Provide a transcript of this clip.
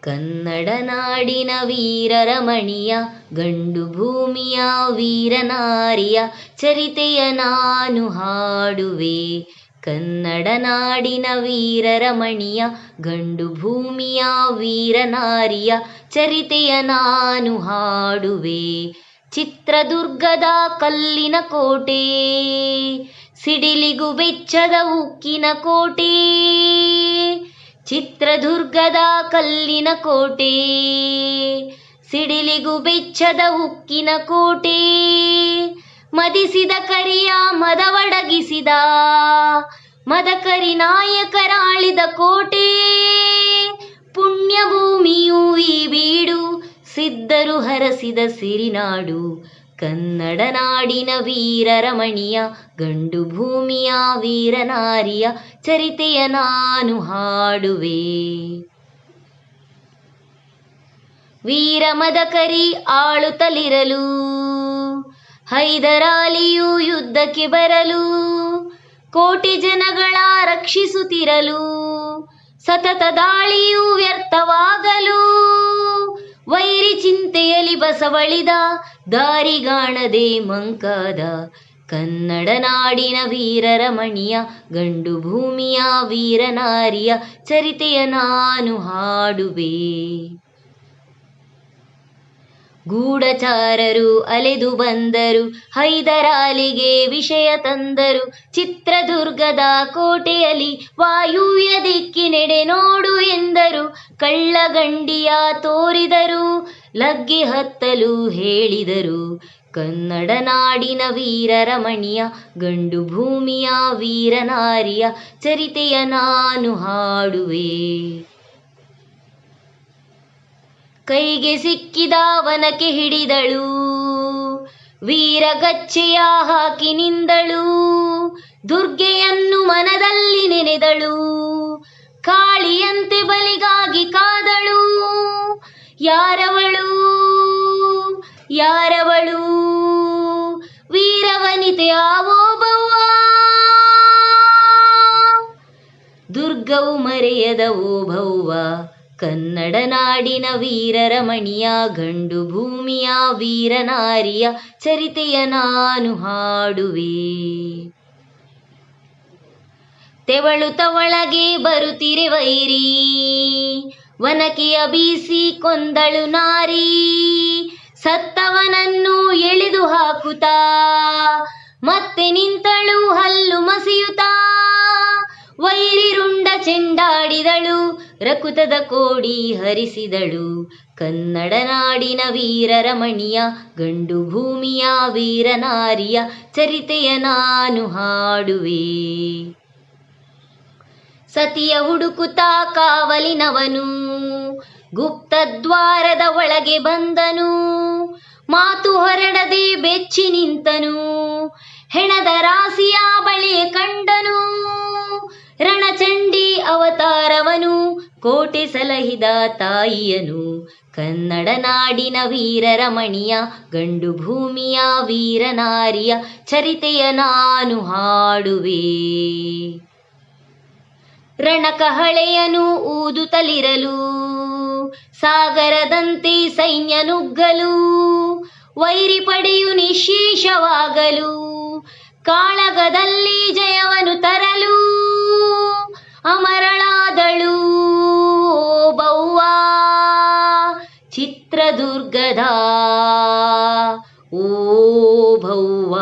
ಕನ್ನಡ ನಾಡಿನ ವೀರರಮಣಿಯ ಗಂಡು ಭೂಮಿಯ ವೀರನಾರಿಯ ಚರಿತೆಯ ನಾನು ಹಾಡುವೆ. ಕನ್ನಡ ನಾಡಿನ ವೀರರಮಣಿಯ ಗಂಡು ಭೂಮಿಯ ವೀರನಾರಿಯ ಚರಿತೆಯ ನಾನು ಹಾಡುವೆ. ಚಿತ್ರದುರ್ಗದ ಕಲ್ಲಿನ ಕೋಟೆ, ಸಿಡಿಲಿಗೂ ಬೆಚ್ಚದ ಉಕ್ಕಿನ ಕೋಟೆ. ಚಿತ್ರದುರ್ಗದ ಕಲ್ಲಿನ ಕೋಟೆ, ಸಿಡಿಲಿಗೂ ಬೆಚ್ಚದ ಉಕ್ಕಿನ ಕೋಟೆ. ಮದಿಸಿದ ಕರಿಯ ಮದವಡಗಿಸಿದ ಮದಕರಿ ನಾಯಕರಾಳಿದ ಕೋಟೆ. ಪುಣ್ಯ ಭೂಮಿಯು ಈ ಬೀಡು, ಸಿದ್ಧರು ಹರಸಿದ ಸಿರಿನಾಡು. ಕನ್ನಡ ನಾಡಿನ ವೀರರಮಣಿಯ ಗಂಡು ಭೂಮಿಯ ವೀರನಾರಿಯ ಚರಿತೆಯ ನಾನು ಹಾಡುವೆ. ವೀರ ಮದಕರಿ ಆಳುತ್ತಲಿರಲು ಹೈದರಾಲಿಯು ಯುದ್ಧಕ್ಕೆ ಬರಲು, ಕೋಟಿ ಜನಗಳ ರಕ್ಷಿಸುತ್ತಿರಲು ಸತತ ದಾಳಿಯು ವ್ಯರ್ಥವಾಗಲು. ವೈರಿ ಚಿಂತೆಯಲ್ಲಿ ಬಸವಳಿದ ದಾರಿಗಾಣದೆ ಮಂಕಾದ. ಕನ್ನಡ ನಾಡಿನ ವೀರರಮಣಿಯ ಗಂಡು ಭೂಮಿಯ ವೀರನಾರಿಯ ಚರಿತೆಯ ನಾನು ಹಾಡುವೆ. ಗೂಢಚಾರರು ಅಲೆದು ಬಂದರು, ಹೈದರಾಲಿಗೆ ವಿಷಯ ತಂದರು. ಚಿತ್ರದುರ್ಗದ ಕೋಟೆಯಲ್ಲಿ ವಾಯುವ್ಯ ದಿಕ್ಕಿನೆಡೆ ನೋಡು ಎಂದರು. ಕಳ್ಳಗಂಡಿಯ ತೋರಿದರು, ಲಗ್ಗೆ ಹತ್ತಲು ಹೇಳಿದರು. ಕನ್ನಡ ನಾಡಿನ ವೀರರಮಣಿಯ ಗಂಡು ಭೂಮಿಯ ವೀರನಾರಿಯ ಚರಿತೆಯ ನಾನು ಹಾಡುವೆ. ಕೈಗೆ ಸಿಕ್ಕಿದ ವನಕ್ಕೆ ಹಿಡಿದಳು, ವೀರಗಚ್ಚೆಯ ಹಾಕಿ ನಿಂದಳು. ದುರ್ಗೆಯನ್ನು ಮನದಲ್ಲಿ ನೆನೆದಳು, ಕಾಳಿಯಂತೆ ಬಲಿಗಾಗಿ ಕಾದಳು. ಯಾರವಳು ಯಾರವಳು ವೀರವನಿತೆ ಓಬವ್ವ. ದುರ್ಗವು ಮರೆಯದ ಓಬವ್ವ. ಕನ್ನಡ ನಾಡಿನ ವೀರರಮಣಿಯ ಗಂಡು ಭೂಮಿಯ ವೀರನಾರಿಯ ಚರಿತೆಯ ನಾನು ಹಾಡುವೆ. ತೆವಳುತ ಒಳಗೆ ಬರುತ್ತಿರೆ ವೈರಿ, ವನಕೆಯ ಬೀಸಿ ಕೊಂದಳು ನಾರಿ. ಸತ್ತವನನ್ನು ಎಳೆದು ಹಾಕುತ್ತಾ ಮತ್ತೆ ನಿಂತಳು ಹಲ್ಲು ಮಸಿಯುತ್ತಾ. ವೈರಿ ರುಂಡ ಚೆಂಡಾಡಿದಳು, ರಕುತದ ಕೋಡಿ ಹರಿಸಿದಳು. ಕನ್ನಡ ನಾಡಿನ ವೀರರಮಣಿಯ ಗಂಡು ಭೂಮಿಯ ವೀರನಾರಿಯ ಚರಿತೆಯ ನಾನು ಹಾಡುವೆ. ಸತಿಯ ಹುಡುಕುತ್ತಾ ಕಾವಲಿನವನು ಗುಪ್ತದ್ವಾರದ ಒಳಗೆ ಬಂದನು. ಮಾತು ಹೊರಡದೆ ಬೆಚ್ಚಿ ನಿಂತನು, ಹೆಣದ ರಾಶಿಯ ಬಳಿಯ ಕಂಡನು. ರಣಚಂಡಿ ಅವತಾರವನು, ಕೋಟೆ ಸಲಹಿದ ತಾಯಿಯನು. ಕನ್ನಡ ನಾಡಿನ ವೀರರಮಣಿಯ ಗಂಡು ಭೂಮಿಯ ವೀರನಾರಿಯ ಚರಿತೆಯ ನಾನು ಹಾಡುವೆ. ರಣಕಹಳೆಯನು ಊದುತ್ತಲಿರಲು, ಸಾಗರದಂತೆ ಸೈನ್ಯ ನುಗ್ಗಲು. ವೈರಿ ಪಡೆಯು ನಿಶ್ಶೇಷವಾಗಲು, ಕಾಳಗದಲ್ಲಿ ಜಯವನ್ನು ತರಲು. ಅಮರಳಾದಳು ಓಬವ್ವ, ಚಿತ್ರದುರ್ಗದ ಓಬವ್ವ.